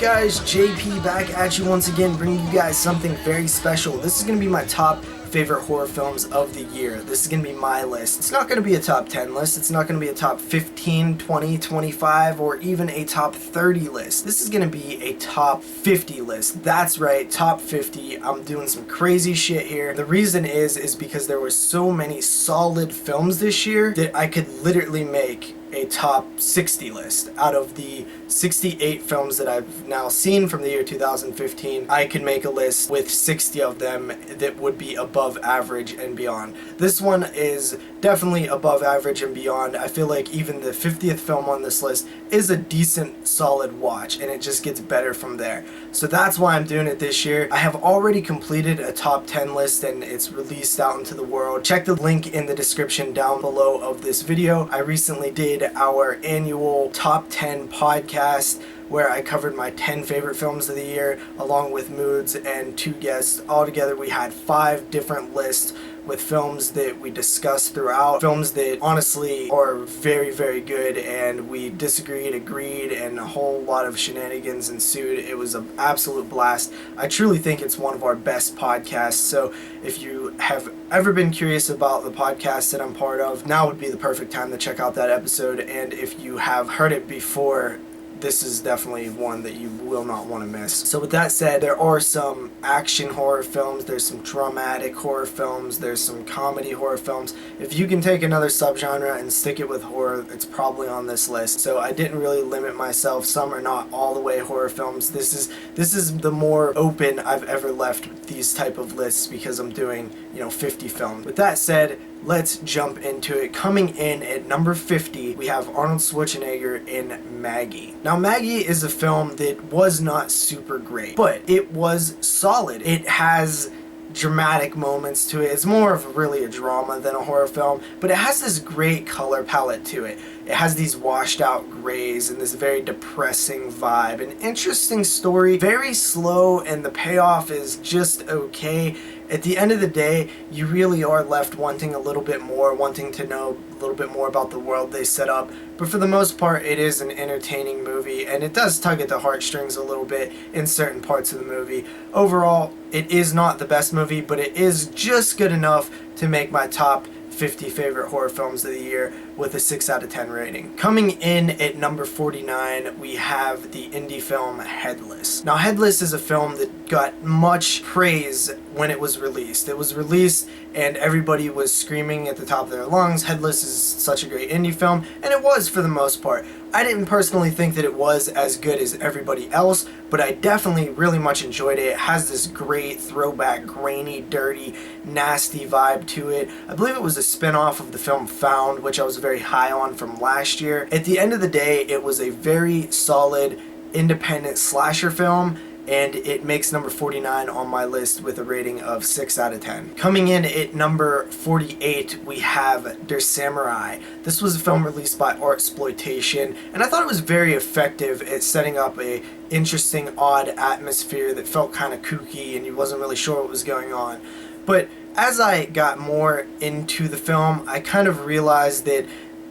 guys, JP back at you once again, bringing you guys something very special. This is going to be my top favorite horror films of the year. This is going to be my list. It's not going to be a top 10 list. It's not going to be a top 15, 20, 25, or even a top 30 list. This is going to be a top 50 list. That's right, top 50. I'm doing some crazy shit here. The reason is because there were so many solid films this year that I could literally make a top 60 list. Out of the 68 films that I've now seen from the year 2015, I can make a list with 60 of them that would be above average and beyond. This one is definitely above average and beyond. I feel like even the 50th film on this list is a decent solid watch, and it just gets better from there. So that's why I'm doing it this year. I have already completed a top 10 list and it's released out into the world. Check the link in the description down below of this video. I recently did our annual top 10 podcast where I covered my 10 favorite films of the year along with moods and 2 guests. Altogether we had 5 different lists with films that we discussed throughout, films that honestly are very, very good, and we disagreed, agreed, and a whole lot of shenanigans ensued. It was an absolute blast. I truly think it's one of our best podcasts, so if you have ever been curious about the podcast that I'm part of, now would be the perfect time to check out that episode, and if you have heard it before, this is definitely one that you will not want to miss. So with that said, there are some action horror films, there's some dramatic horror films, there's some comedy horror films. If you can take another subgenre and stick it with horror, it's probably on this list. So I didn't really limit myself. Some are not all the way horror films. This is the more open I've ever left these type of lists because I'm doing, 50 films. With that said, let's jump into it. Coming in at number 50, we have Arnold Schwarzenegger in Maggie. Now, Maggie is a film that was not super great, but it was solid. It has dramatic moments to it. It's more of really a drama than a horror film, but it has this great color palette to it. It has these washed out grays and this very depressing vibe. An interesting story, very slow, and the payoff is just okay. At the end of the day, you really are left wanting a little bit more, wanting to know a little bit more about the world they set up. But for the most part, it is an entertaining movie, and it does tug at the heartstrings a little bit in certain parts of the movie. Overall, it is not the best movie, but it is just good enough to make my top 50 favorite horror films of the year with a 6 out of 10 rating. Coming in at number 49, we have the indie film Headless. Now, Headless is a film that got much praise when it was released. It was released and everybody was screaming at the top of their lungs, Headless is such a great indie film, and it was for the most part. I didn't personally think that it was as good as everybody else, but I definitely really much enjoyed it. It has this great throwback, grainy, dirty, nasty vibe to it. I believe it was a spin-off of the film Found, which I was very high on from last year. At the end of the day, it was a very solid independent slasher film, and it makes number 49 on my list with a rating of 6 out of 10. Coming in at number 48, we have Der Samurai. This was a film released by Artsploitation, and I thought it was very effective at setting up a interesting, odd atmosphere that felt kind of kooky and you wasn't really sure what was going on. But as I got more into the film, I kind of realized that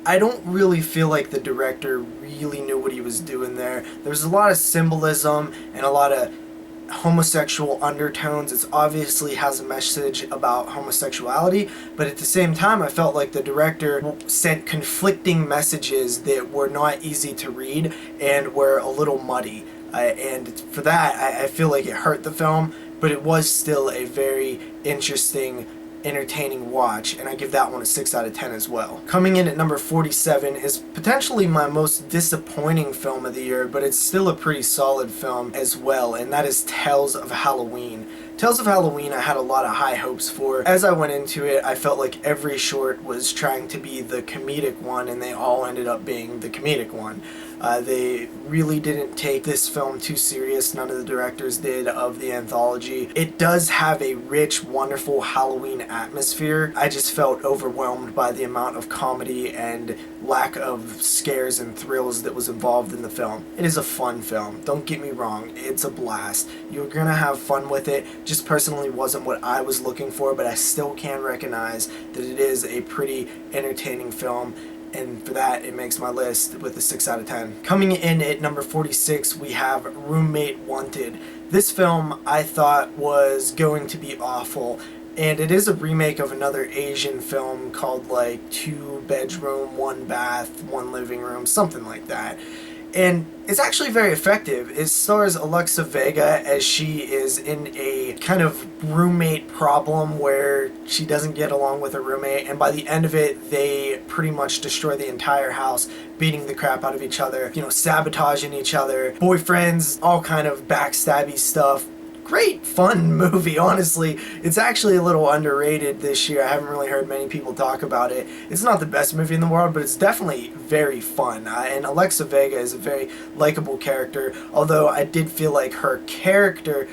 I don't really feel like the director really knew what he was doing there. There's a lot of symbolism and a lot of homosexual undertones. It obviously has a message about homosexuality, but at the same time I felt like the director sent conflicting messages that were not easy to read and were a little muddy. And for that, I feel like it hurt the film, but it was still a very interesting, entertaining watch, and I give that one a 6 out of 10 as well. Coming in at number 47 is potentially my most disappointing film of the year, but it's still a pretty solid film as well, and that is Tales of Halloween. Tales of Halloween I had a lot of high hopes for. As I went into it, I felt like every short was trying to be the comedic one, and they all ended up being the comedic one. They really didn't take this film too serious. None of the directors did of the anthology. It does have a rich, wonderful Halloween atmosphere. I just felt overwhelmed by the amount of comedy and lack of scares and thrills that was involved in the film. It is a fun film. Don't get me wrong. It's a blast. You're gonna have fun with it. Just personally wasn't what I was looking for, but I still can recognize that it is a pretty entertaining film. and for that it makes my list with a 6 out of 10. Coming in at number 46, we have Roommate Wanted. This film I thought was going to be awful, and it is a remake of another Asian film called like 2 Bedroom, 1 Bath, 1 Living Room, something like that. And it's actually very effective. It stars Alexa Vega as she is in a kind of roommate problem where she doesn't get along with her roommate, and by the end of it, they pretty much destroy the entire house, beating the crap out of each other, sabotaging each other, boyfriends, all kind of backstabby stuff. Great fun movie, honestly. It's actually a little underrated this year. I haven't really heard many people talk about it. It's not the best movie in the world, but it's definitely very fun. And Alexa Vega is a very likable character, although I did feel like her character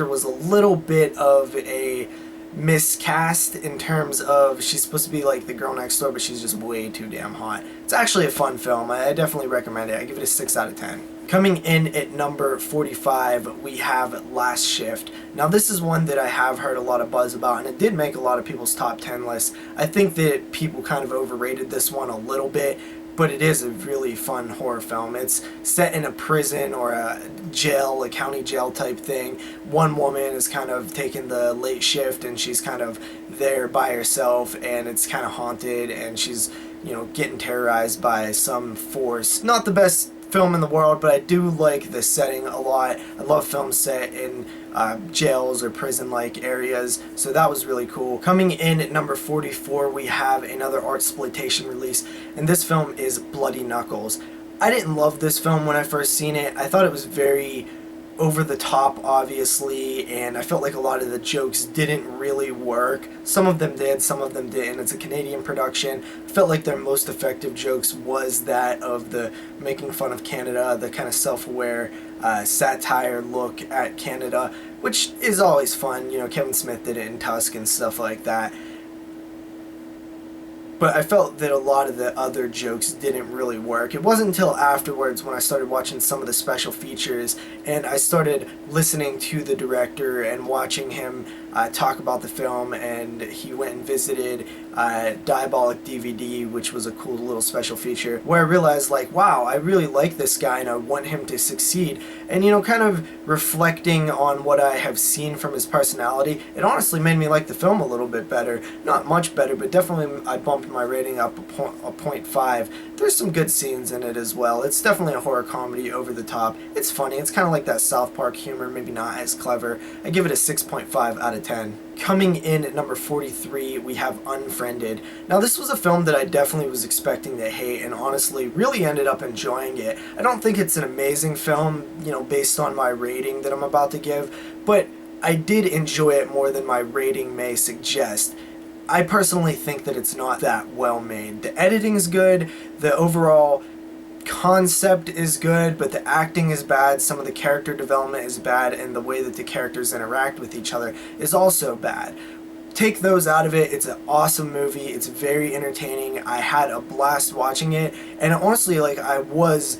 was a little bit of a miscast in terms of she's supposed to be like the girl next door, but she's just way too damn hot. It's actually a fun film. I definitely recommend it. I give it a 6 out of 10. Coming in at number 45, we have Last Shift. Now this is one that I have heard a lot of buzz about, and it did make a lot of people's top 10 lists. I think that people kind of overrated this one a little bit, but it is a really fun horror film. It's set in a prison or a jail, a county jail type thing. One woman is kind of taking the late shift, and she's kind of there by herself, and it's kind of haunted, and she's, getting terrorized by some force. Not the best film in the world, but I do like the setting a lot. I love films set in jails or prison-like areas, so that was really cool. Coming in at number 44, we have another artsploitation release, and this film is Bloody Knuckles. I didn't love this film when I first seen it. I thought it was very over the top, obviously, and I felt like a lot of the jokes didn't really work. Some of them did, some of them didn't. It's a Canadian production. I felt like their most effective jokes was that of the making fun of Canada, the kind of self-aware satire look at Canada, which is always fun. Kevin Smith did it in Tusk and stuff like that. But I felt that a lot of the other jokes didn't really work. It wasn't until afterwards when I started watching some of the special features and I started listening to the director and watching him talk about the film, and he went and visited Diabolic DVD, which was a cool little special feature, where I realized, like, wow, I really like this guy and I want him to succeed. And kind of reflecting on what I have seen from his personality, it honestly made me like the film a little bit better. Not much better, but definitely I bumped my rating up a 0.5. There's some good scenes in it as well. It's definitely a horror comedy, over the top. It's funny. It's kind of like that South Park humor, maybe not as clever. I give it a 6.5 out of 10. Coming in at number 43, we have Unfriended. Now this was a film that I definitely was expecting to hate, and honestly really ended up enjoying it. I don't think it's an amazing film, based on my rating that I'm about to give, but I did enjoy it more than my rating may suggest. I personally think that it's not that well made. The editing's good, the overall concept is good, but the acting is bad, some of the character development is bad, and the way that the characters interact with each other is also bad. Take those out of it, it's an awesome movie, it's very entertaining, I had a blast watching it, and honestly, I was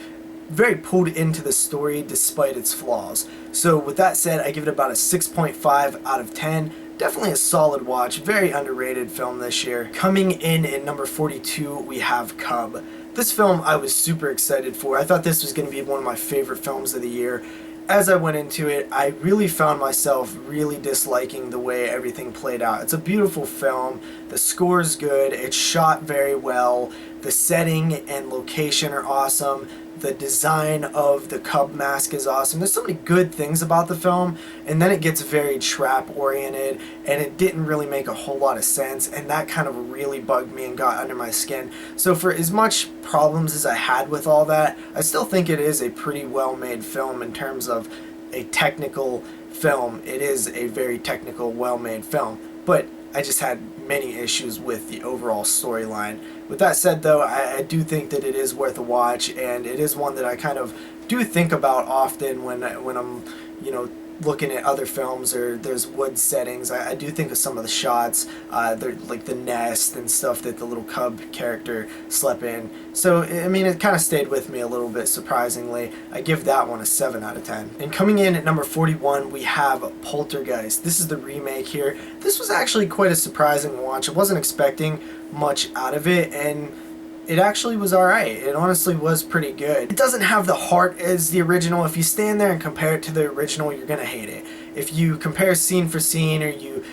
very pulled into the story despite its flaws. So with that said, I give it about a 6.5 out of 10. Definitely a solid watch, very underrated film this year. Coming in at number 42, we have Cub. This film I was super excited for. I thought this was going to be one of my favorite films of the year. As I went into it, I really found myself really disliking the way everything played out. It's a beautiful film. The score's good. It's shot very well. The setting and location are awesome. The design of the Cub mask is awesome. There's so many good things about the film, and then it gets very trap-oriented, and it didn't really make a whole lot of sense, and that kind of really bugged me and got under my skin. So for as much problems as I had with all that, I still think it is a pretty well-made film in terms of a technical film. It is a very technical, well-made film, but I just had many issues with the overall storyline. With that said, though, I do think that it is worth a watch, and it is one that I kind of do think about often when I'm, looking at other films or there's wood settings. I do think of some of the shots, like the nest and stuff that the little cub character slept in. So, I mean, it kind of stayed with me a little bit, surprisingly. I give that one a 7 out of 10. And coming in at number 41, we have Poltergeist. This is the remake here. This was actually quite a surprising watch. I wasn't expecting much out of it, and it actually was alright. It honestly was pretty good. It doesn't have the heart as the original. If you stand there and compare it to the original, you're gonna hate it. If you compare scene for scene, or you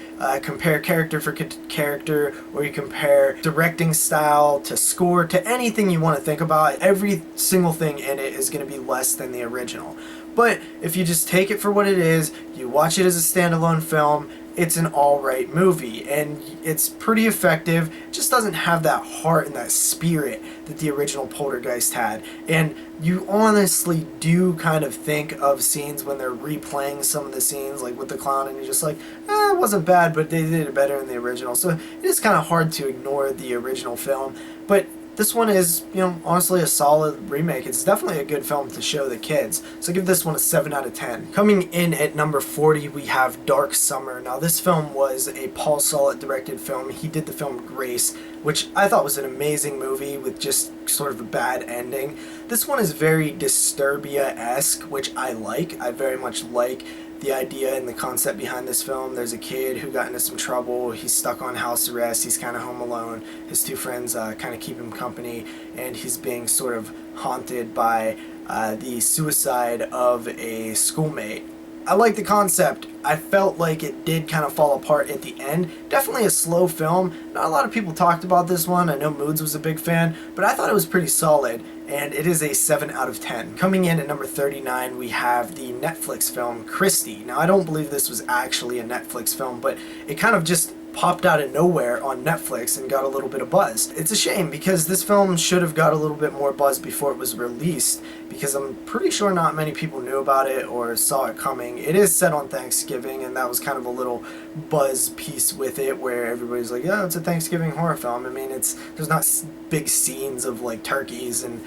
compare character for character, or you compare directing style to score to anything you want to think about, every single thing in it is going to be less than the original. But if you just take it for what it is, you watch it as a standalone film, it's an alright movie, and it's pretty effective. It just doesn't have that heart and that spirit that the original Poltergeist had. And you honestly do kind of think of scenes when they're replaying some of the scenes, like with the clown, and you're just like, it wasn't bad, but they did it better in the original. So it is kind of hard to ignore the original film. But this one is, honestly a solid remake. It's definitely a good film to show the kids. So give this one a 7 out of 10. Coming in at number 40, we have Dark Summer. Now this film was a Paul Solet directed film. He did the film Grace, which I thought was an amazing movie with just sort of a bad ending. This one is very Disturbia-esque, which I like. I very much like the idea and the concept behind this film. There's a kid who got into some trouble. He's stuck on house arrest. He's kind of home alone. His two friends kind of keep him company, and he's being sort of haunted by the suicide of a schoolmate. I like the concept. I felt like it did kind of fall apart at the end. Definitely a slow film. Not a lot of people talked about this one. I know Moods was a big fan, but I thought it was pretty solid, and it is a 7 out of 10. Coming in at number 39, we have the Netflix film Christie. Now, I don't believe this was actually a Netflix film, but it kind of just popped out of nowhere on Netflix and got a little bit of buzz. It's a shame, because this film should have got a little bit more buzz before it was released, because I'm pretty sure not many people knew about it or saw it coming. It is set on Thanksgiving, and that was kind of a little buzz piece with it, where everybody's like, it's a Thanksgiving horror film. I mean, there's not big scenes of like turkeys and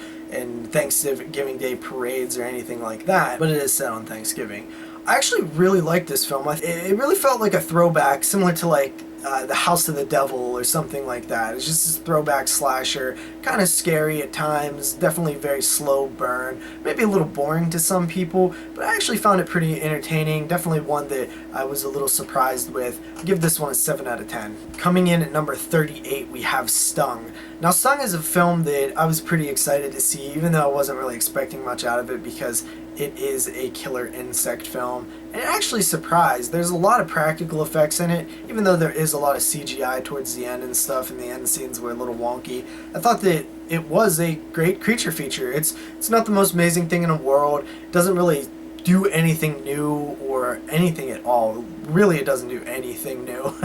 Thanksgiving Day parades or anything like that, but it is set on Thanksgiving. I actually really liked this film. It really felt like a throwback, similar to like The House of the Devil or something like that. It's just this throwback slasher, kind of scary at times, definitely very slow burn, maybe a little boring to some people, but I actually found it pretty entertaining. Definitely one that I was a little surprised with. I'll give this one a 7 out of 10. Coming in at number 38, we have Stung. Now, Stung is a film that I was pretty excited to see, even though I wasn't really expecting much out of it, because it is a killer insect film, and it actually surprised. There's a lot of practical effects in it, even though there is a lot of CGI towards the end and stuff, and the end scenes were a little wonky. I thought that it was a great creature feature. It's not the most amazing thing in the world. It doesn't really do anything new or anything at all. Really, it doesn't do anything new.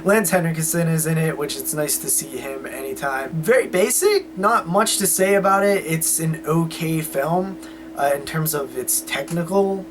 Lance Henriksen is in it, which it's nice to see him anytime. Very basic, not much to say about it. It's an okay film. In terms of its technical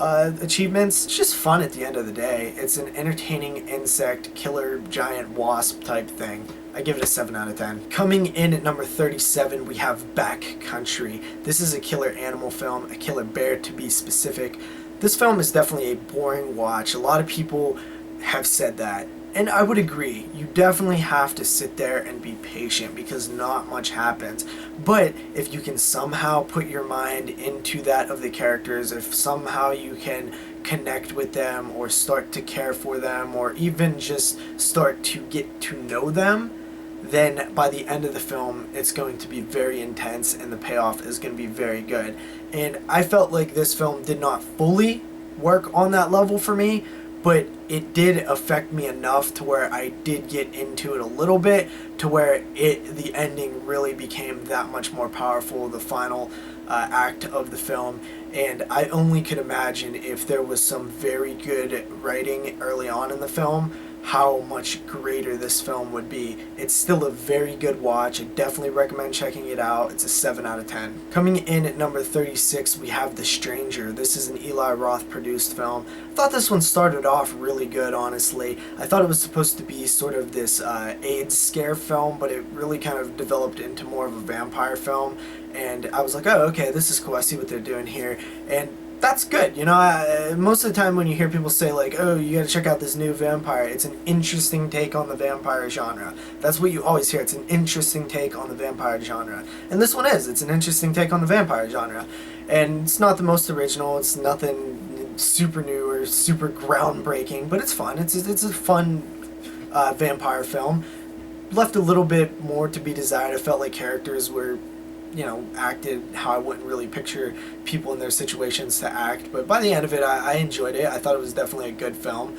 achievements, it's just fun at the end of the day. It's an entertaining insect killer giant wasp type thing. I give it a 7 out of 10. Coming in at number 37, we have Backcountry. This is a killer animal film, a killer bear to be specific. This film is definitely a boring watch. A lot of people have said that, and I would agree. You definitely have to sit there and be patient, because not much happens. But if you can somehow put your mind into that of the characters, if somehow you can connect with them or start to care for them, or even just start to get to know them, then by the end of the film, it's going to be very intense, and the payoff is going to be very good. And I felt like this film did not fully work on that level for me, but it did affect me enough to where I did get into it a little bit, to where the ending really became that much more powerful, the final act of the film. And I only could imagine, if there was some very good writing early on in the film, how much greater this film would be. It's still a very good watch. I definitely recommend checking it out. It's a 7 out of 10. Coming in at number 36, we have The Stranger. This is an Eli Roth produced film. I thought this one started off really good, honestly. I thought it was supposed to be sort of this AIDS scare film, but it really kind of developed into more of a vampire film. And I was like, oh, okay, this is cool. I see what they're doing here. And that's good. Most of the time when you hear people say like, oh, you gotta check out this new vampire, it's an interesting take on the vampire genre. That's what you always hear. It's an interesting take on the vampire genre. And this one is. It's an interesting take on the vampire genre. And it's not the most original. It's nothing super new or super groundbreaking, but it's fun. It's a fun vampire film. left a little bit more to be desired. I felt like characters were, you know, acted how I wouldn't really picture people in their situations to act. But by the end of it, I enjoyed it. I thought it was definitely a good film.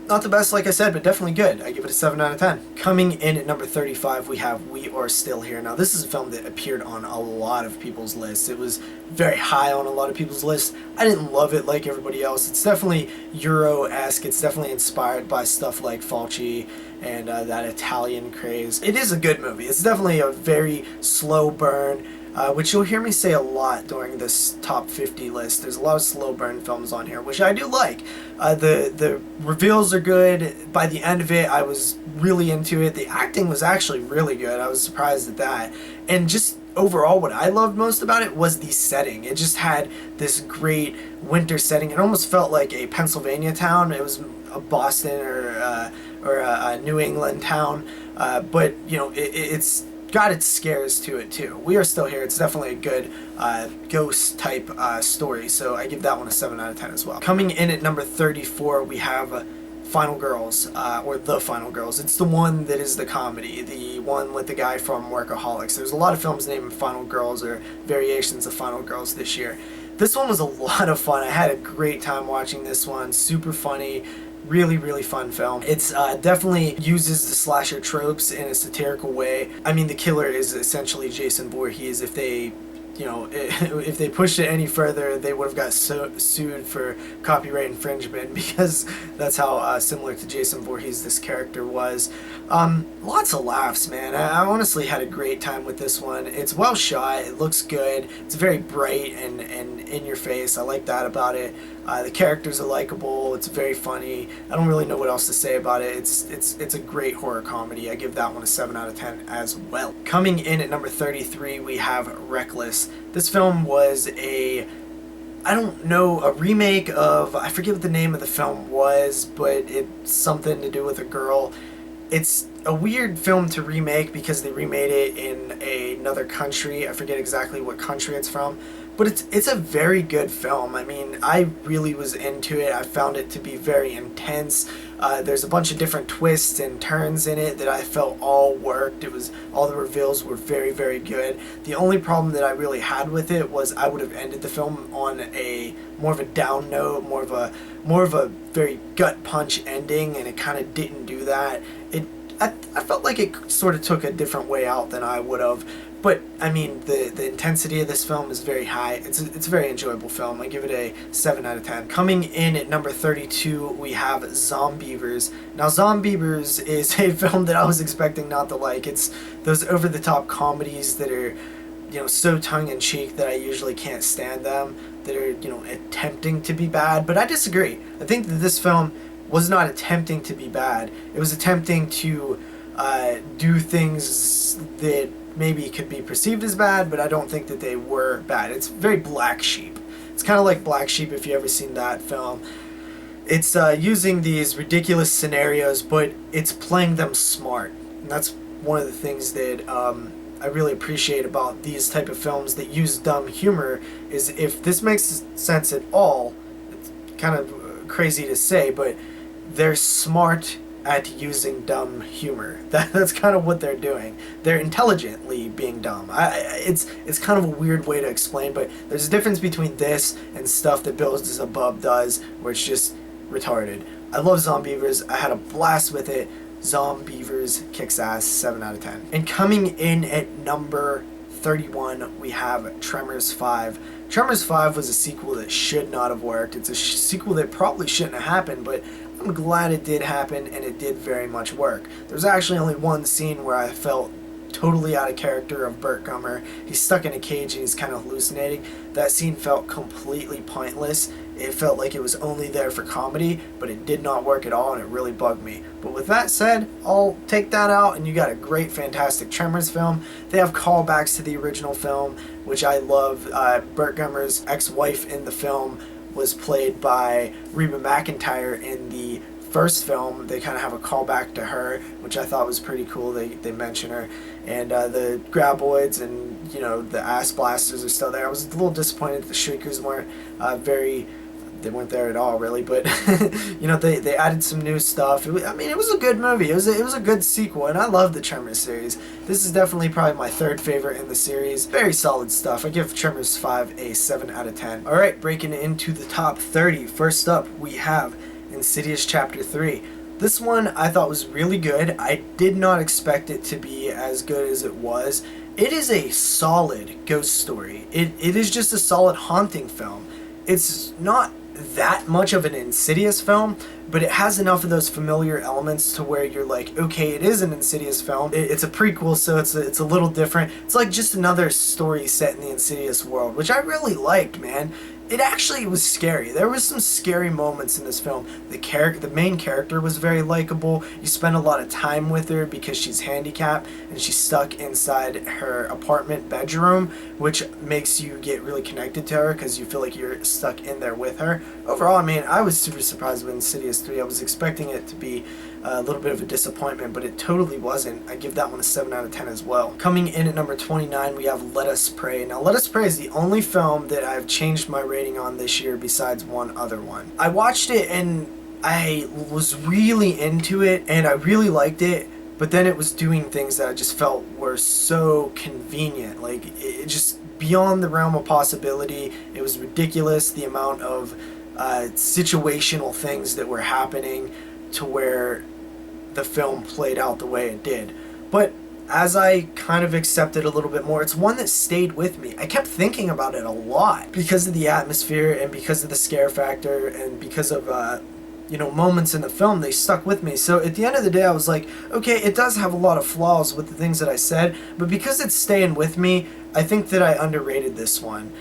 Not the best, like I said, but definitely good. I give it a 7 out of 10. Coming in at number 35, we have We Are Still Here. Now, this is a film that appeared on a lot of people's lists. It was very high on a lot of people's lists. I didn't love it like everybody else. It's definitely Euro-esque. It's definitely inspired by stuff like Fulci and that Italian craze. It is a good movie. It's definitely a very slow burn, which you'll hear me say a lot during this top 50 list. There's a lot of slow burn films on here, which I do like. The reveals are good. By the end of it, I was really into it. The acting was actually really good. I was surprised at that. And just overall, what I loved most about it was the setting. It just had this great winter setting. It almost felt like a Pennsylvania town. It was a Boston or a New England town, but you know, it's got its scares to it too. We Are Still Here. It's definitely a good ghost type story, so I give that one a 7 out of 10 as well. Coming in at number 34, we have Final Girls, or The Final Girls. It's the one that is the comedy, the one with the guy from Workaholics. There's a lot of films named Final Girls or variations of Final Girls this year. This one was a lot of fun. I had a great time watching this one. Super funny. Really, really fun film. It's definitely uses the slasher tropes in a satirical way. I mean, the killer is essentially Jason Voorhees. If they, you know, if they pushed it any further, they would have got sued for copyright infringement, because that's how similar to Jason Voorhees this character was. Lots of laughs, man. I honestly had a great time with this one. It's well shot. It looks good. It's very bright and in your face. I like that about it. The characters are likable. It's very funny. I don't really know what else to say about it. It's a great horror comedy. I give that one a 7 out of 10 as well. Coming in at number 33, we have Reckless. This film was a remake of, I forget what the name of the film was, but it's something to do with a girl. It's a weird film to remake because they remade it in another country. I forget exactly what country it's from, but it's a very good film. I mean, I really was into it. I found it to be very intense. There's a bunch of different twists and turns in it that I felt all worked. All the reveals were very, very good. The only problem that I really had with it was I would have ended the film on a more of a down note, more of a very gut punch ending, and it kind of didn't do that. I felt like it sort of took a different way out than I would have. But, I mean, the intensity of this film is very high. It's a very enjoyable film. I give it a 7 out of 10. Coming in at number 32, we have Zombievers. Now, Zombievers is a film that I was expecting not to like. It's those over-the-top comedies that are, you know, so tongue-in-cheek that I usually can't stand them, that are, you know, attempting to be bad. But I disagree. I think that this film was not attempting to be bad. It was attempting to do things that maybe could be perceived as bad, but I don't think that they were bad. It's very Black Sheep. It's kind of like Black Sheep, if you've ever seen that film. It's using these ridiculous scenarios, but it's playing them smart. And that's one of the things that I really appreciate about these type of films that use dumb humor, is if this makes sense at all, it's kind of crazy to say, but they're smart at using dumb humor. That's kind of what they're doing. They're intelligently being dumb. It's kind of a weird way to explain, but there's a difference between this and stuff that Bills Above does, where it's just retarded. I love Zombievers. I had a blast with it. Zombievers kicks ass. 7 out of 10. And coming in at number 31, we have Tremors 5. Tremors 5 was a sequel that should not have worked. It's a sequel that probably shouldn't have happened, but I'm glad it did happen, and it did very much work. There's actually only one scene where I felt totally out of character of Burt Gummer. He's stuck in a cage and he's kind of hallucinating. That scene felt completely pointless. It felt like it was only there for comedy, but it did not work at all, and it really bugged me. But with that said, I'll take that out, and you got a great, fantastic Tremors film. They have callbacks to the original film, which I love. Burt Gummer's ex-wife in the film was played by Reba McEntire in the first film. They kind of have a callback to her, which I thought was pretty cool. They mention her, and the graboids and, you know, the ass blasters are still there. I was a little disappointed that the shriekers weren't very they weren't there at all, really, but you know, they added some new stuff. I mean, it was a good movie. It was a good sequel, and I love the Tremors series. This is definitely probably my third favorite in the series. Very solid stuff. I give Tremors 5 a 7 out of 10. Alright, breaking into the top 30. First up, we have Insidious Chapter 3. This one I thought was really good. I did not expect it to be as good as it was. It is a solid ghost story. It is just a solid haunting film. It's not that much of an Insidious film, but it has enough of those familiar elements to where you're like, okay, it is an Insidious film. It's a prequel, so it's a little different. It's like just another story set in the Insidious world, which I really liked, man. It actually was scary. There was some scary moments in this film. The main character was very likable. You spend a lot of time with her because she's handicapped and she's stuck inside her apartment bedroom, which makes you get really connected to her because you feel like you're stuck in there with her. Overall, I mean, I was super surprised with Insidious 3. I was expecting it to be a little bit of a disappointment, but it totally wasn't. I give that one a 7 out of 10 as well. Coming in at number 29, we have Let Us Pray. Now, Let Us Pray is the only film that I've changed my rating on this year besides one other one. I watched it and I was really into it and I really liked it, but then it was doing things that I just felt were so convenient. Like, it just beyond the realm of possibility. It was ridiculous, the amount of situational things that were happening to where the film played out the way it did. But as I kind of accepted a little bit more, it's one that stayed with me. I kept thinking about it a lot because of the atmosphere and because of the scare factor and because of you know, moments in the film. They stuck with me. So at the end of the day, I was like, okay, it does have a lot of flaws with the things that I said, but because it's staying with me, I think that I underrated this one.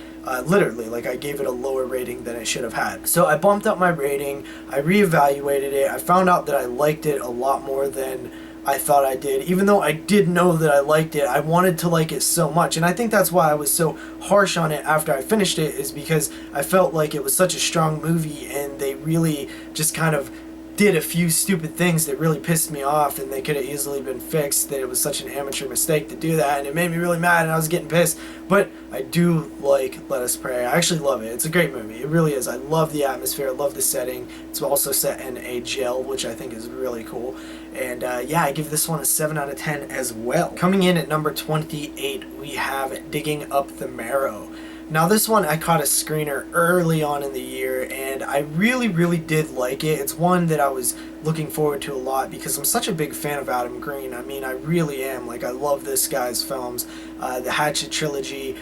Literally, like, I gave it a lower rating than it should have had. So I bumped up my rating, I reevaluated it, I found out that I liked it a lot more than I thought I did. Even though I did know that I liked it, I wanted to like it so much. And I think that's why I was so harsh on it after I finished it, is because I felt like it was such a strong movie and they really just kind of did a few stupid things that really pissed me off, and they could have easily been fixed. That it was such an amateur mistake to do that, and it made me really mad and I was getting pissed. But I do like Let Us Pray. I actually love it. It's a great movie. It really is. I love the atmosphere. I love the setting. It's also set in a jail, which I think is really cool. And yeah, I give this one a 7 out of 10 as well. Coming in at number 28, we have Digging Up The Marrow. Now, this one I caught a screener early on in the year, and I really did like it. It's one that I was looking forward to a lot because I'm such a big fan of Adam Green. I mean, I really am. Like, I love this guy's films. The Hatchet trilogy,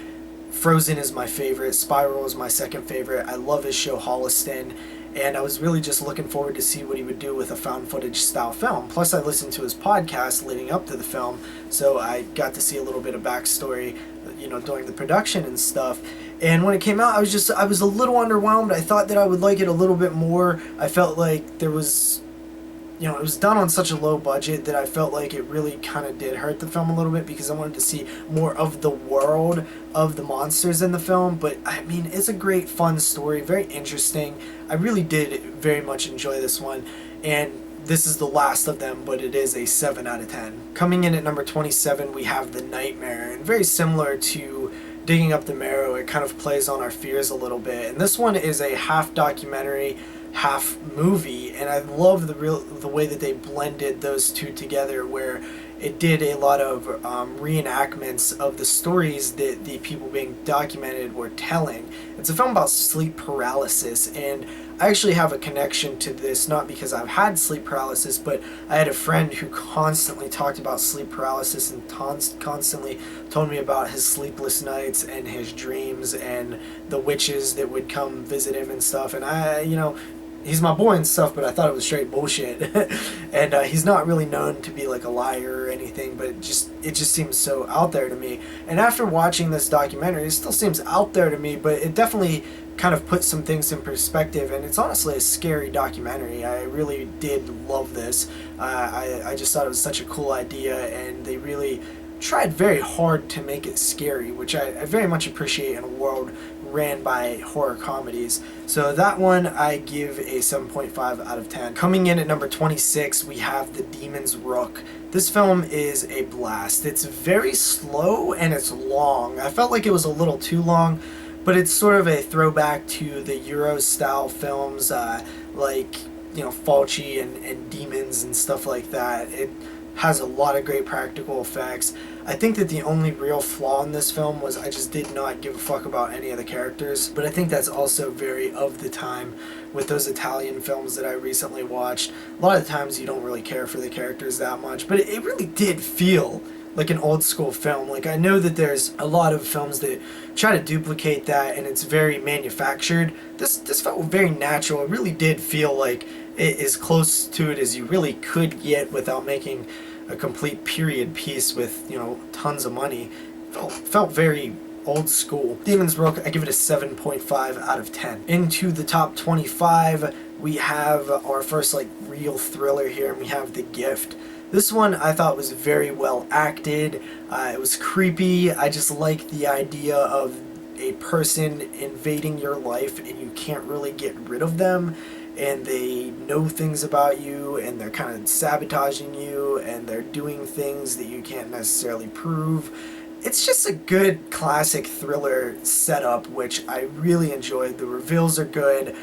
Frozen is my favorite, Spiral is my second favorite. I love his show Holliston, and I was really just looking forward to see what he would do with a found footage style film. Plus, I listened to his podcast leading up to the film, so I got to see a little bit of backstory, you know, during the production and stuff. And when it came out, I was a little underwhelmed. I thought that I would like it a little bit more. I felt like there was, you know, it was done on such a low budget that I felt like it really kind of did hurt the film a little bit because I wanted to see more of the world of the monsters in the film. But I mean, it's a great, fun story, very interesting. I really did very much enjoy this one, and this is the last of them, but it is a 7 out of 10. Coming in at number 27, we have The Nightmare, and very similar to Digging Up the Marrow, it kind of plays on our fears a little bit. And this one is a half documentary, half movie, and I love the way that they blended those two together, where it did a lot of reenactments of the stories that the people being documented were telling. It's a film about sleep paralysis, and I actually have a connection to this, not because I've had sleep paralysis, but I had a friend who constantly talked about sleep paralysis and constantly told me about his sleepless nights and his dreams and the witches that would come visit him and stuff. And I, you know, he's my boy and stuff, but I thought it was straight bullshit. And he's not really known to be like a liar or anything, but it just seems so out there to me. And after watching this documentary, it still seems out there to me, but it definitely kind of put some things in perspective, and it's honestly a scary documentary. I really did love this. I just thought it was such a cool idea, and they really tried very hard to make it scary, which I very much appreciate in a world ran by horror comedies. So that one I give a 7.5 out of 10. Coming in at number 26, we have The Demons Rook. This film is a blast. It's very slow and it's long. I felt like it was a little too long, but it's sort of a throwback to the Euro style films, like, Fulci and Demons and stuff like that. It has a lot of great practical effects. I think that the only real flaw in this film was I just did not give a fuck about any of the characters, but I think that's also very of the time with those Italian films that I recently watched. A lot of the times you don't really care for the characters that much, but it really did feel like an old school film. Like, I know that there's a lot of films that try to duplicate that and it's very manufactured. This felt very natural. It really did feel like it is close to it as you really could get without making a complete period piece with, tons of money. Felt very old school. Demons Rook, I give it a 7.5 out of 10. Into the top 25, we have our first real thriller here, and we have The Gift. This one I thought was very well acted. It was creepy. I just like the idea of a person invading your life and you can't really get rid of them, and they know things about you and they're kind of sabotaging you and they're doing things that you can't necessarily prove. It's just a good classic thriller setup, which I really enjoyed. The reveals are good.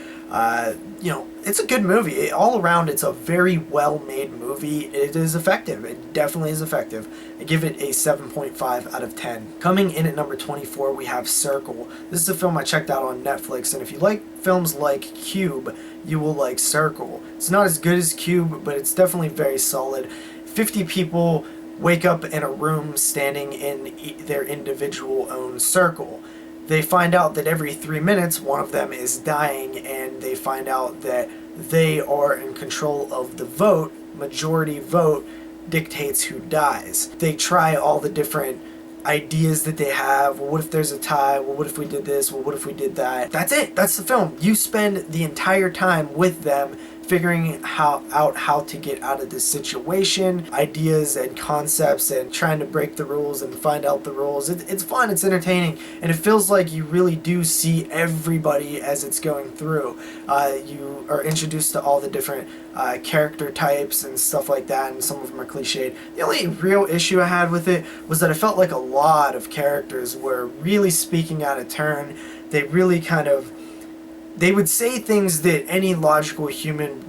It's a good movie. All around, it's a very well-made movie. It is effective. It definitely is effective. I give it a 7.5 out of 10. Coming in at number 24, we have Circle. This is a film I checked out on Netflix, and if you like films like Cube, you will like Circle. It's not as good as Cube, but it's definitely very solid. 50 people wake up in a room standing in their individual own circle. They find out that every 3 minutes one of them is dying, and they find out that they are in control of the vote. Majority vote dictates who dies. They try all the different ideas that they have. Well, what if there's a tie? Well, what if we did this? Well, what if we did that? That's it. That's the film. You spend the entire time with them figuring out how to get out of this situation, ideas and concepts, and trying to break the rules and find out the rules. It's fun, it's entertaining, and it feels like you really do see everybody as it's going through. You are introduced to all the different character types and stuff like that, and some of them are cliched. The only real issue I had with it was that I felt like a lot of characters were really speaking out of turn. They really they would say things that any logical human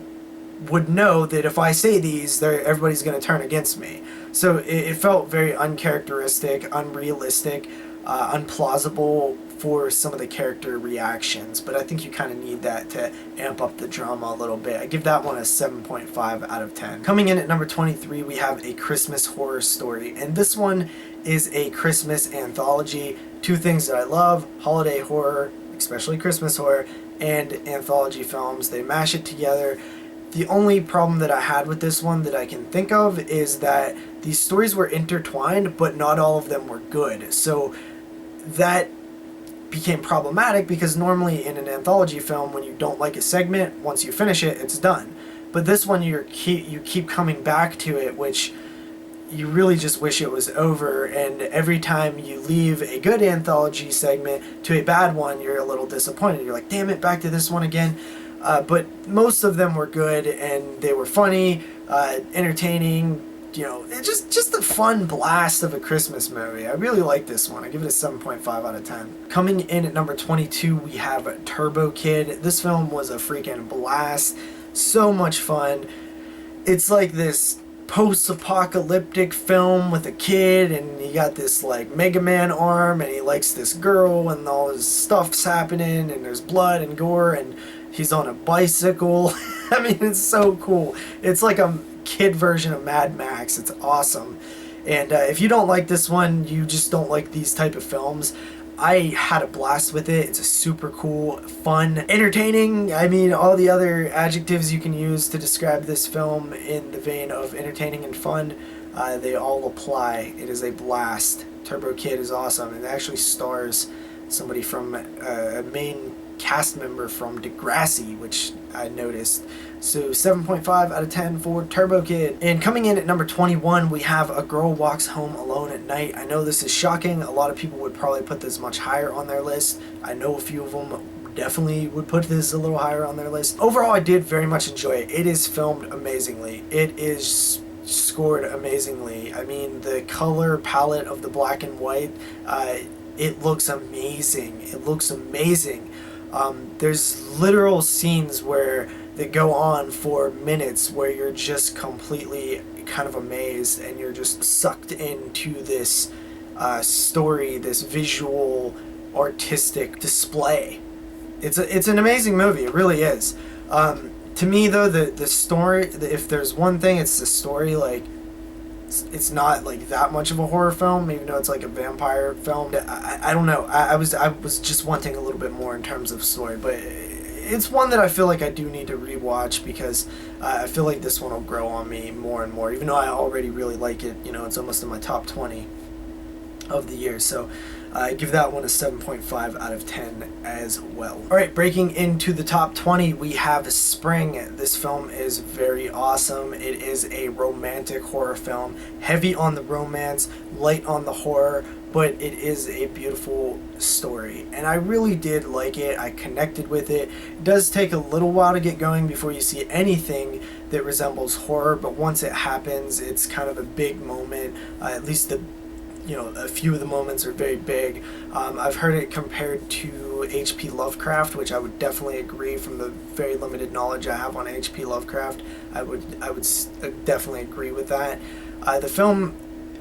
would know that if I say these, everybody's going to turn against me. So it felt very uncharacteristic, unrealistic, unplausible for some of the character reactions. But I think you kind of need that to amp up the drama a little bit. I give that one a 7.5 out of 10. Coming in at number 23, we have A Christmas Horror Story. And this one is a Christmas anthology. Two things that I love: holiday horror, especially Christmas horror, and anthology films. They mash it together. The only problem that I had with this one that I can think of is that these stories were intertwined, but not all of them were good. So that became problematic, because normally in an anthology film, when you don't like a segment, once you finish it, it's done. But this one, you keep coming back to it, which you really just wish it was over, and every time you leave a good anthology segment to a bad one, you're a little disappointed. You're like, damn it, back to this one again. But most of them were good, and they were funny, entertaining, it's just a fun blast of a Christmas movie. I really like this one. I give it a 7.5 out of 10. Coming in at number 22, we have Turbo Kid. This film was a freaking blast. So much fun. It's like this post-apocalyptic film with a kid, and he got this Mega Man arm, and he likes this girl, and all this stuff's happening, and there's blood and gore, and he's on a bicycle. I mean, it's so cool. It's like a kid version of Mad Max. It's awesome. And if you don't like this one, you just don't like these type of films. I had a blast with it. It's a super cool, fun, entertaining. I mean, all the other adjectives you can use to describe this film in the vein of entertaining and fun, they all apply. It is a blast. Turbo Kid is awesome. It actually stars somebody from a main cast member from Degrassi, which I noticed. So 7.5 out of 10 for Turbo Kid. And coming in at number 21, we have A Girl Walks Home Alone at Night. I know this is shocking. A lot of people would probably put this much higher on their list. I know a few of them definitely would put this a little higher on their list. Overall, I did very much enjoy it. It is filmed amazingly. It is scored amazingly. I mean, the color palette of the black and white, it looks amazing. It looks amazing. There's literal scenes where they go on for minutes where you're just completely kind of amazed and you're just sucked into this story, this visual, artistic display. It's an amazing movie. It really is. To me, though, the story, if there's one thing, it's the story. Like, it's not like that much of a horror film, even though it's like a vampire film. I don't know. I was just wanting a little bit more in terms of story, but it's one that I feel like I do need to rewatch because I feel like this one will grow on me more and more. Even though I already really like it, you know, it's almost in my top 20 of the year. So I give that one a 7.5 out of 10 as well. Alright, breaking into the top 20, we have Spring. This film is very awesome. It is a romantic horror film, heavy on the romance, light on the horror, but it is a beautiful story. And I really did like it. I connected with it. It does take a little while to get going before you see anything that resembles horror, but once it happens, it's kind of a big moment. At least a few of the moments are very big. I've heard it compared to H.P. Lovecraft, which I would definitely agree. From the very limited knowledge I have on H.P. Lovecraft, I would definitely agree with that. The film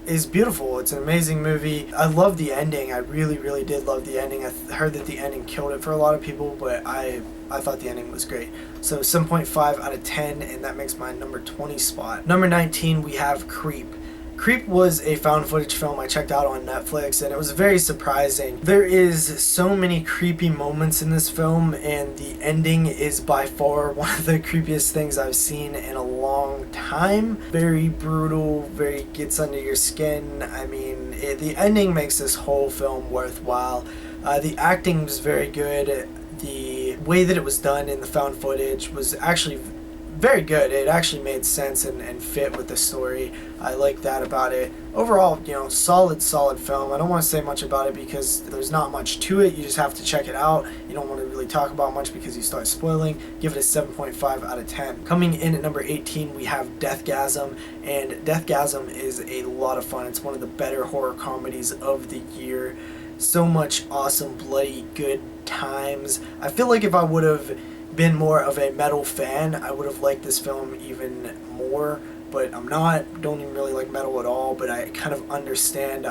is beautiful. It's an amazing movie. I love the ending. I really, really did love the ending. I heard that the ending killed it for a lot of people, but I thought the ending was great. So 7.5 out of 10, and that makes my number 20 spot. Number 19, we have Creep. Creep was a found footage film I checked out on Netflix, and it was very surprising. There is so many creepy moments in this film, and the ending is by far one of the creepiest things I've seen in a long time. Very brutal, very gets under your skin. I mean, the ending makes this whole film worthwhile. The acting was very good. The way that it was done in the found footage was actually very good. It actually made sense and fit with the story. I like that about it. Overall, solid film. I don't want to say much about it because there's not much to it. You just have to check it out. You don't want to really talk about much because you start spoiling. Give it a 7.5 out of 10. Coming in at number 18, we have Deathgasm, and Deathgasm is a lot of fun. It's one of the better horror comedies of the year. So much awesome, bloody good times. I feel like if I would have been more of a metal fan, I would have liked this film even more, but I'm not. Don't even really like metal at all, but I kind of understand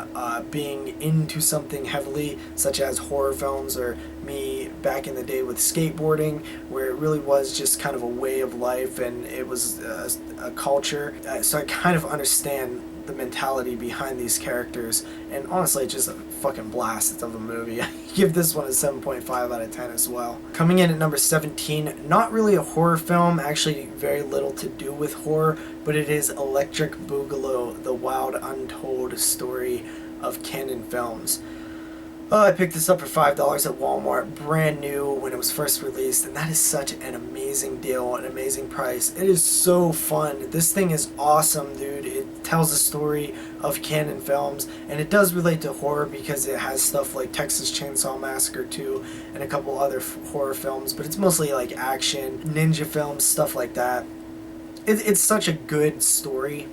being into something heavily, such as horror films, or me back in the day with skateboarding, where it really was just kind of a way of life, and it was a culture. So I kind of understand the mentality behind these characters, and honestly, it's just a fucking blast of a movie. I give this one a 7.5 out of 10 as well. Coming in at number 17, not really a horror film, actually very little to do with horror, but it is Electric Boogaloo, the wild untold story of Canon Films. I picked this up for $5 at Walmart, brand new when it was first released, and that is such an amazing deal, an amazing price. It is so fun. This thing is awesome, dude. It tells the story of Canon Films, and it does relate to horror because it has stuff like Texas Chainsaw Massacre 2 and a couple other horror films, but it's mostly like action, ninja films, stuff like that. It's such a good story.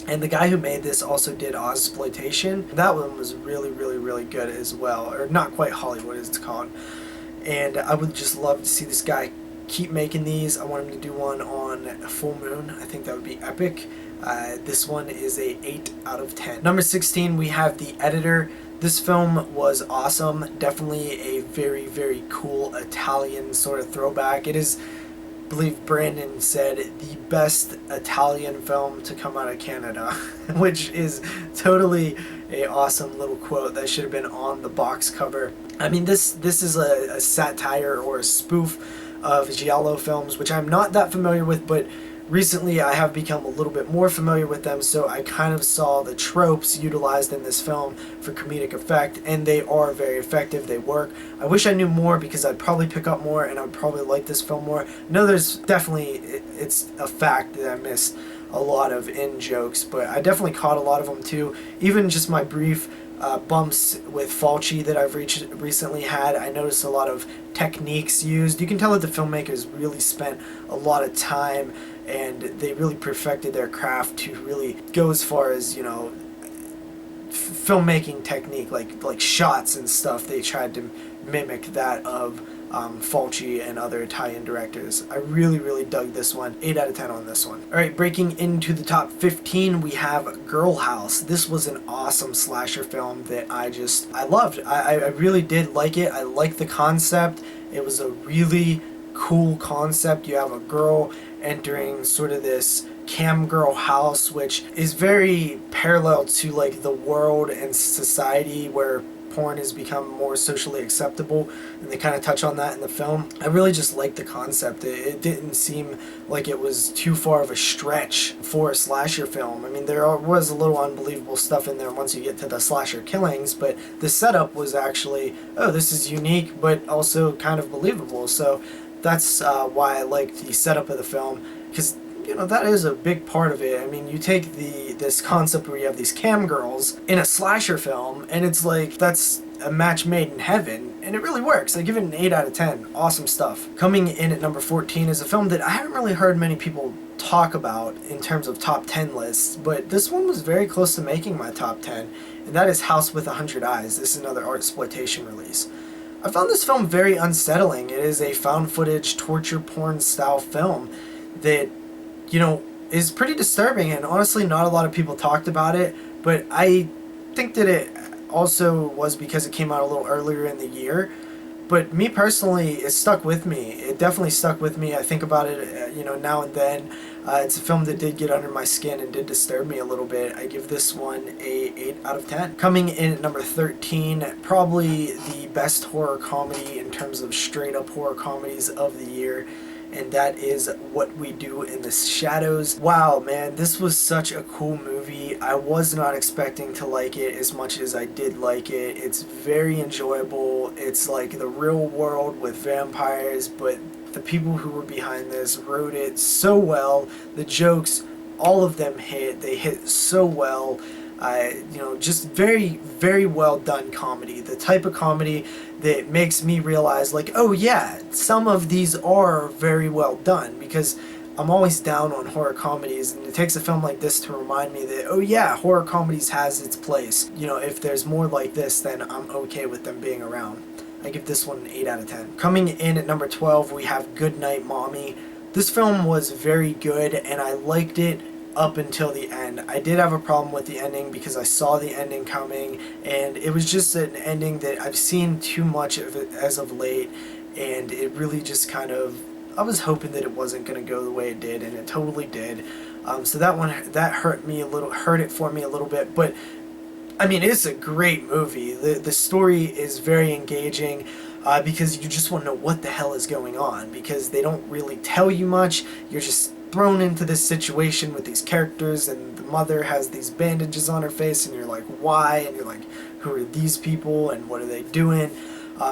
And the guy who made this also did Ozploitation. That one was really, really, really good as well. Or not quite Hollywood, as it's called. And I would just love to see this guy keep making these. I want him to do one on Full Moon. I think that would be epic. This one is a 8 out of 10. Number 16, we have The Editor. This film was awesome. Definitely a very, very cool Italian sort of throwback. It is, I believe Brandon said, the best Italian film to come out of Canada, which is totally a awesome little quote that should have been on the box cover. I mean, this is a satire or a spoof of giallo films, which I'm not that familiar with, but recently I have become a little bit more familiar with them, so I kind of saw the tropes utilized in this film for comedic effect, and they are very effective. They work. I wish I knew more because I'd probably pick up more and I'd probably like this film more. No, there's definitely, it's a fact that I missed a lot of in jokes, but I definitely caught a lot of them too. Even just my brief bumps with Fulci that I've recently had, I noticed a lot of techniques used. You can tell that the filmmakers really spent a lot of time and they really perfected their craft to really go as far as, filmmaking technique, like shots and stuff. They tried to mimic that of Fulci and other Italian directors. I really, really dug this one. 8 out of 10 on this one. Alright, breaking into the top 15, we have Girl House. This was an awesome slasher film that I loved. I really did like it. I liked the concept. It was a really cool concept. You have a girl entering sort of this cam girl house, which is very parallel to like the world and society where porn has become more socially acceptable, and they kind of touch on that in the film. I really just liked the concept. It didn't seem like it was too far of a stretch for a slasher film. I mean, there was a little unbelievable stuff in there once you get to the slasher killings, but the setup was actually, oh, this is unique, but also kind of believable. So that's why I liked the setup of the film, because that is a big part of it. I mean, you take this concept where you have these cam girls in a slasher film, and it's like, that's a match made in heaven, and it really works. I give it an 8 out of 10. Awesome stuff. Coming in at number 14 is a film that I haven't really heard many people talk about in terms of top 10 lists, but this one was very close to making my top 10, and that is House with 100 Eyes. This is another artsploitation release. I found this film very unsettling. It is a found footage torture porn style film that is pretty disturbing, and honestly not a lot of people talked about it, but I think that it also was because it came out a little earlier in the year. But me personally, it stuck with me. It definitely stuck with me. I think about it, now and then. It's a film that did get under my skin and did disturb me a little bit. I give this one a 8 out of 10. Coming in at number 13, probably the best horror comedy in terms of straight up horror comedies of the year, and that is What We Do in the Shadows. Wow, man, this was such a cool movie. I was not expecting to like it as much as I did like it. It's very enjoyable. It's like the real world with vampires, but the people who were behind this wrote it so well. The jokes, all of them hit. They hit so well. Just very, very well done comedy. The type of comedy that makes me realize, like, oh yeah, some of these are very well done, because I'm always down on horror comedies, and it takes a film like this to remind me that, oh yeah, horror comedies has its place. If there's more like this, then I'm okay with them being around. I give this one an 8 out of 10. Coming in at number 12, we have Goodnight Mommy. This film was very good, and I liked it up until the end. I did have a problem with the ending because I saw the ending coming, and it was just an ending that I've seen too much of it as of late, and it really just kind of, I was hoping that it wasn't going to go the way it did, and it totally did. So that hurt it for me a little bit, but I mean, it's a great movie. The story is very engaging, because you just want to know what the hell is going on, because they don't really tell you much. You're just thrown into this situation with these characters, and the mother has these bandages on her face, and you're like, why? And you're like, who are these people, and what are they doing?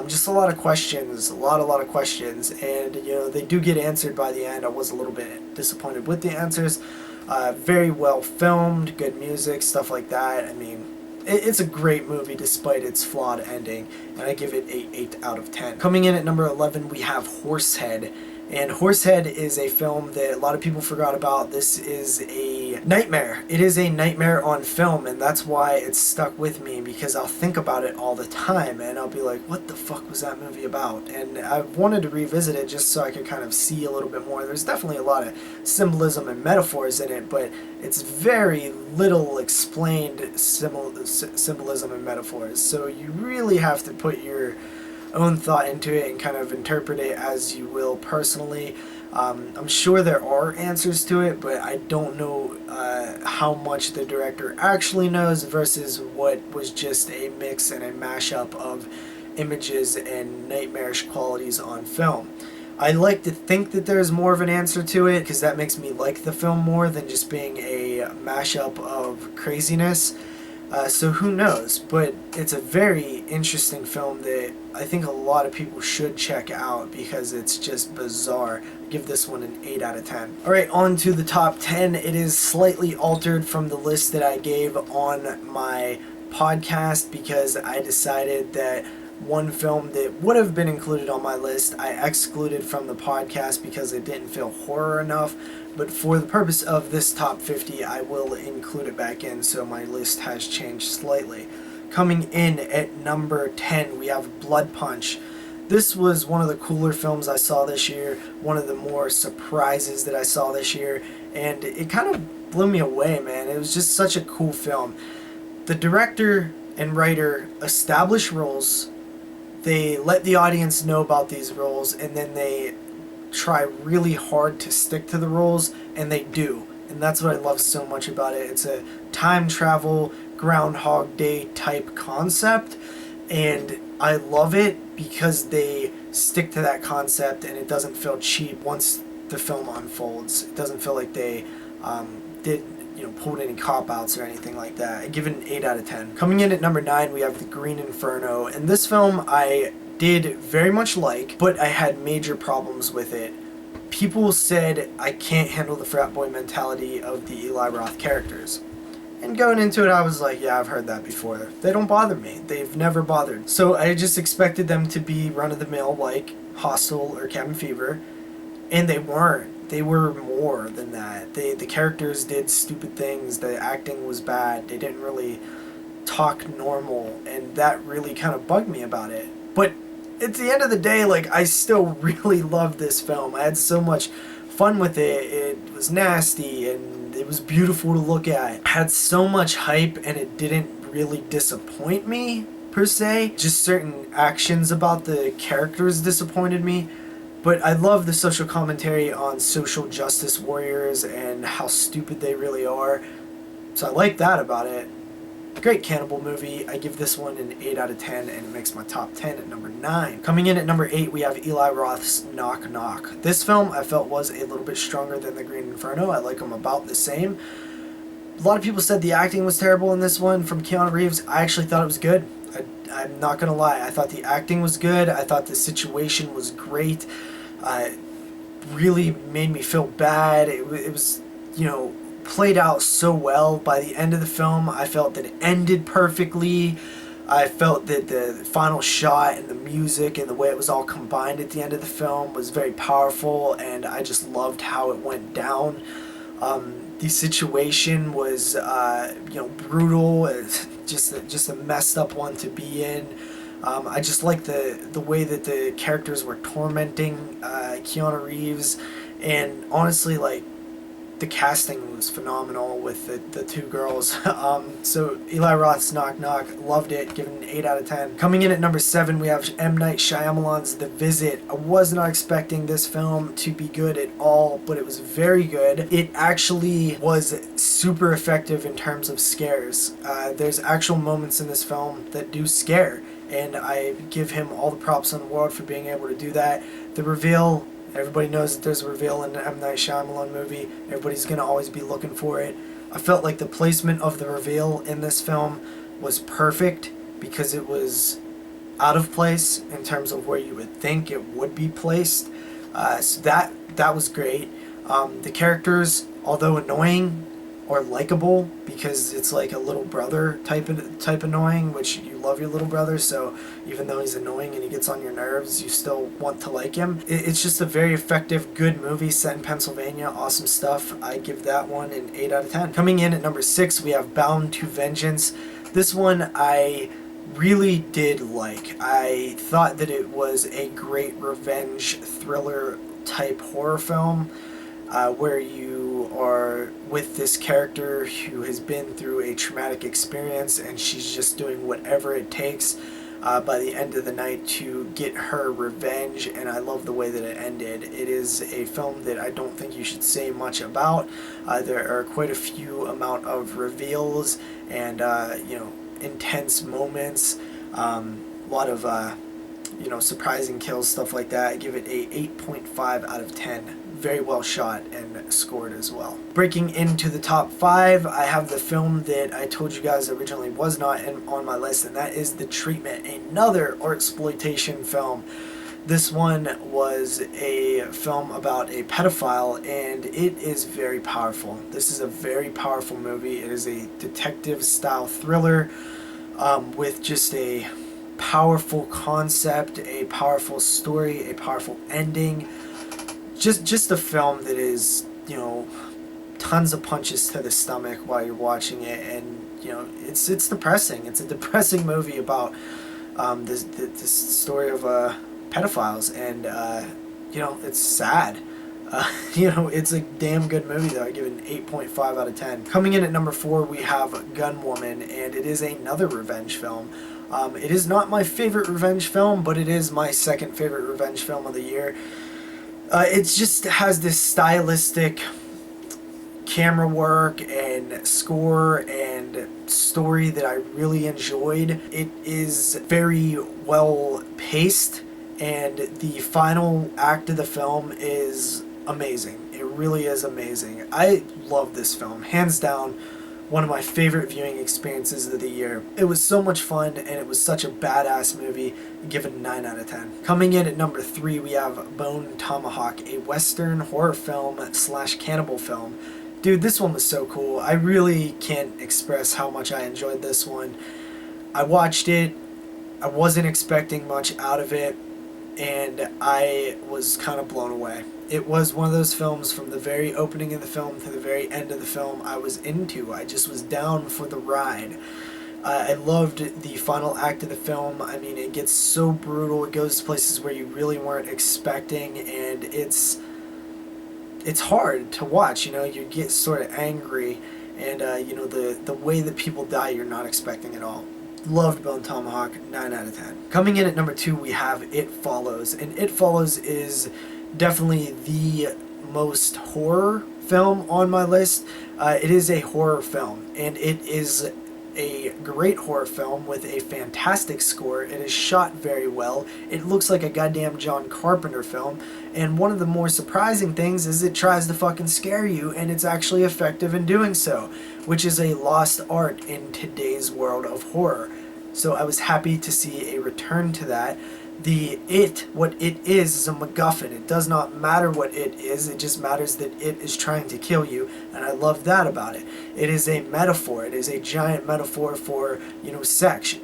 Just a lot of questions, a lot of questions, and they do get answered by the end. I was a little bit disappointed with the answers. Very well filmed, good music, stuff like that. I mean, it's a great movie despite its flawed ending, and I give it a 8 out of 10. Coming in at number 11, we have Horsehead. And Horsehead is a film that a lot of people forgot about. This is a nightmare. It is a nightmare on film, and that's why it's stuck with me, because I'll think about it all the time, and I'll be like, what the fuck was that movie about? And I wanted to revisit it just so I could kind of see a little bit more. There's definitely a lot of symbolism and metaphors in it, but it's very little explained symbolism and metaphors. So you really have to put your own thought into it and kind of interpret it as you will personally. I'm sure there are answers to it, but I don't know how much the director actually knows versus what was just a mix and a mashup of images and nightmarish qualities on film. I like to think that there's more of an answer to it, because that makes me like the film more than just being a mashup of craziness. So who knows, but it's a very interesting film that I think a lot of people should check out because it's just bizarre. I give this one an 8 out of 10. Alright, on to the top 10. It is slightly altered from the list that I gave on my podcast because I decided that one film that would have been included on my list. I excluded from the podcast because it didn't feel horror enough, but for the purpose of this top 50, I will include it back in, so my list has changed slightly. Coming in at number 10, we have Blood Punch. This was one of the cooler films I saw this year, one of the more surprises that I saw this year, and it kind of blew me away, man. It was just such a cool film. The director and writer establish roles, they let the audience know about these roles, and then they try really hard to stick to the roles, and they do. And that's what I love so much about it. It's a time travel, Groundhog Day type concept, and I love it because they stick to that concept, and it doesn't feel cheap once the film unfolds. It doesn't feel like they pulled any cop-outs or anything like that. I give it an 8 out of 10. Coming in at number 9, we have The Green Inferno, and this film I did very much like, but I had major problems with it. People said I can't handle the frat boy mentality of the Eli Roth characters. And going into it, I was like, yeah, I've heard that before. They don't bother me. They've never bothered. So I just expected them to be run-of-the-mill like Hostel or Cabin Fever, and they weren't. They were more than that. The characters did stupid things. The acting was bad. They didn't really talk normal, and that really kind of bugged me about it. But at the end of the day, like, I still really loved this film. I had so much fun with it. It was nasty, and it was beautiful to look at. It had so much hype, and it didn't really disappoint me, per se. Just certain actions about the characters disappointed me. But I love the social commentary on social justice warriors and how stupid they really are. So I like that about it. Great cannibal movie. I give this one an 8 out of 10, and it makes my top 10 at number 9. Coming in at number 8, we have Eli Roth's Knock Knock. This film I felt was a little bit stronger than The Green Inferno. I like them about the same. A lot of people said the acting was terrible in this one from Keanu Reeves. I actually thought it was good. I'm not going to lie. I thought the acting was good. I thought the situation was great. Really made me feel bad. It was, played out so well. By the end of the film, I felt that it ended perfectly. I felt that the final shot and the music and the way it was all combined at the end of the film was very powerful, and I just loved how it went down. The situation was, brutal. It's just a messed up one to be in. I just like the way that the characters were tormenting Keanu Reeves, and honestly, like, the casting was phenomenal with the two girls. So Eli Roth's Knock Knock, loved it, given an 8 out of 10. Coming in at number 7, we have M. Night Shyamalan's The Visit. I was not expecting this film to be good at all, but it was very good. It actually was super effective in terms of scares. There's actual moments in this film that do scare, and I give him all the props in the world for being able to do that. The reveal, everybody knows that there's a reveal in an M. Night Shyamalan movie. Everybody's going to always be looking for it. I felt like the placement of the reveal in this film was perfect because it was out of place in terms of where you would think it would be placed. So that was great. The characters, although annoying, or likable, because it's like a little brother type annoying, which you love your little brother, so even though he's annoying and he gets on your nerves, you still want to like him. It's just a very effective, good movie set in Pennsylvania. Awesome stuff. I give that one an 8 out of 10. Coming in at number 6, we have Bound to Vengeance. This one I really did like. I thought that it was a great revenge thriller type horror film. Where you are with this character who has been through a traumatic experience, and she's just doing whatever it takes by the end of the night to get her revenge, and I love the way that it ended. It is a film that I don't think you should say much about. There are quite a few amount of reveals and intense moments, a lot of surprising kills, stuff like that. I give it a 8.5 out of 10. Very well shot and scored as well. Breaking into the top 5, I have the film that I told you guys originally was not on my list, and that is The Treatment, another exploitation film. This one was a film about a pedophile, and it is very powerful. This is a very powerful movie. It is a detective-style thriller with just a powerful concept, a powerful story, a powerful ending. Just a film that is, you know, tons of punches to the stomach while you're watching it, and you know, it's depressing. It's a depressing movie about this story of pedophiles, and you know, it's sad. You know, it's a damn good movie though. I give it an 8.5 out of 10. Coming in at number 4, we have Gun Woman, and it is another revenge film. It is not my favorite revenge film, but it is my second favorite revenge film of the year. It just has this stylistic camera work and score and story that I really enjoyed. It is very well paced, and the final act of the film is amazing. It really is amazing. I love this film. Hands down, one of my favorite viewing experiences of the year. It was so much fun, and it was such a badass movie. Give it a 9 out of 10. Coming in at number 3, we have Bone Tomahawk, a Western horror film / cannibal film. Dude, this one was so cool. I really can't express how much I enjoyed this one. I watched it. I wasn't expecting much out of it, and I was kind of blown away. It was one of those films from the very opening of the film to the very end of the film I was into. I just was down for the ride. I loved the final act of the film. I mean, it gets so brutal. It goes to places where you really weren't expecting, and it's hard to watch. You know, you get sort of angry, and you know, the way that people die, you're not expecting at all. Loved Bone Tomahawk, 9 out of 10. Coming in at number 2, we have It Follows, and It Follows is definitely the most horror film on my list. It is a horror film, and it is a great horror film with a fantastic score. It is shot very well. It looks like a goddamn John Carpenter film, and one of the more surprising things is it tries to fucking scare you, and it's actually effective in doing so, which is a lost art in today's world of horror. So I was happy to see a return to that. What it is a MacGuffin. It does not matter what it is, it just matters that it is trying to kill you, and I love that about it. It is a metaphor. It is a giant metaphor for, you know, sex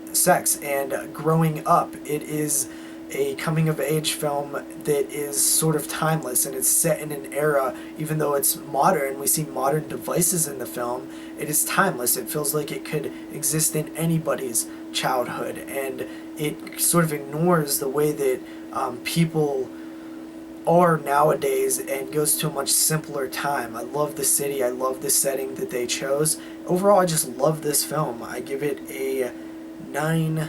and growing up. It is a coming-of-age film that is sort of timeless, and it's set in an era, even though it's modern, we see modern devices in the film, it is timeless. It feels like it could exist in anybody's childhood, and it sort of ignores the way that people are nowadays and goes to a much simpler time. I love the city. I love the setting that they chose. Overall, I just love this film. I give it a 9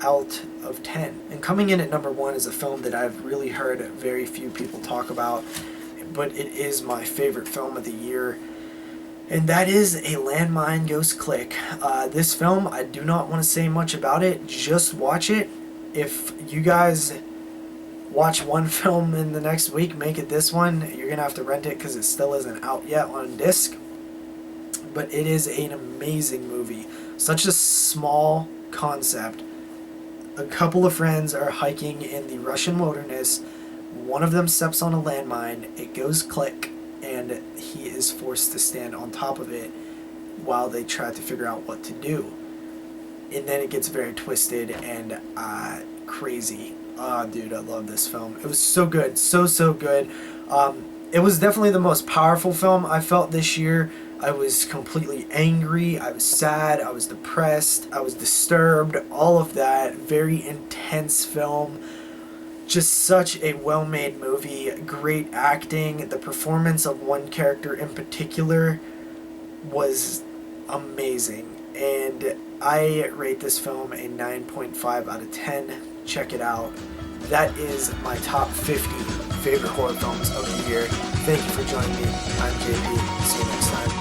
out of 10. And coming in at number 1 is a film that I've really heard very few people talk about, but it is my favorite film of the year, and that is A Landmine Goes Click. This film, I do not want to say much about it. Just watch it. If you guys watch one film in the next week, make it this one. You're going to have to rent it because it still isn't out yet on disc. But it is an amazing movie. Such a small concept. A couple of friends are hiking in the Russian wilderness. One of them steps on a landmine. It goes click, and he is forced to stand on top of it while they try to figure out what to do. And then it gets very twisted and crazy. Dude, I love this film. It was so good. So good. It was definitely the most powerful film I felt this year. I was completely angry. I was sad. I was depressed. I was disturbed. All of that. Very intense film. Just such a well-made movie. Great acting. The performance of one character in particular was amazing. And I rate this film a 9.5 out of 10. Check it out. That is my top 50 favorite horror films of the year. Thank you for joining me. I'm JP. See you next time.